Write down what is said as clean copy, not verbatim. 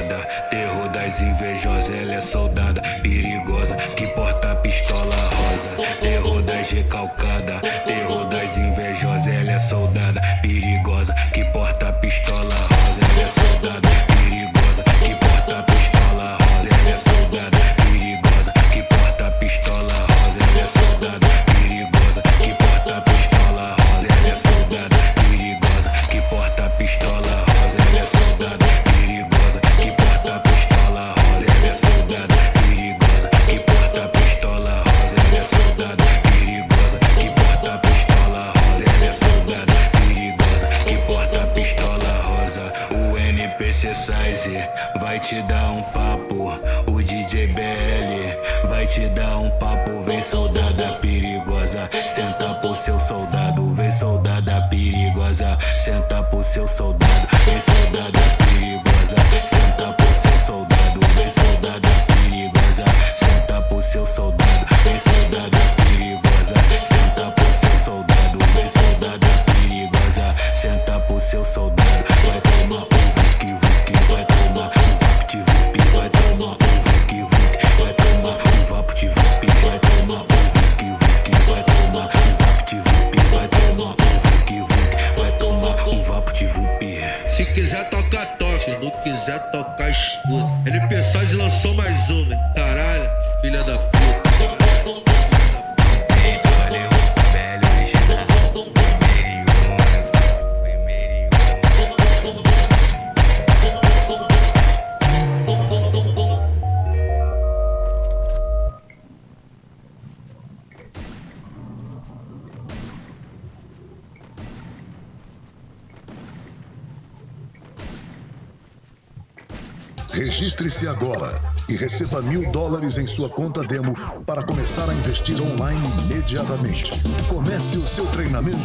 recalcada, terror das invejosas. Ela é soldada perigosa que porta pistola rosa. Terror das recalcada, terror das invejosas. Ela é soldada perigosa que porta pistola rosa. Ela é soldada perigosa que porta pistola rosa. Ela é soldada perigosa que porta pistola rosa. Ela é soldada perigosa que porta pistola rosa. Ela é soldada perigosa que porta pistola rosa. Ela é soldada perigosa que porta pistola rosa. Ela é soldada perigosa que porta pistola rosa. Ela é soldada perigosa que porta pistola rosa. Ela é soldada perigosa que porta pistola rosa. O NPC Size vai te dar um papo. O DJ BL vai te dar um papo. Vem soldada perigosa, senta pro seu soldado. Vem soldada perigosa, senta pro seu soldado. Vem soldada perigosa, senta pro seu soldado. Vem soldada perigosa, senta pro seu soldado. Vem soldada perigosa, senta pro seu soldado. Vem soldada perigosa, senta pro seu soldado. Vai tomar um vuki vuki, vai tomar um vapt vup, vai tomar um vuki vuki, vai tomar um vapt vup, vai tomar um vuki vuki, vai tomar um vapt vup, vai tomar um vuki vuki, vai tomar um vapt vup. Se quiser toca, toca, se não quiser tocar, escuta. NP Size lançou mais uma, hein? Caralho, filha da puta. Registre-se agora e receba $1000 em sua conta demo para começar a investir online imediatamente. Comece o seu treinamento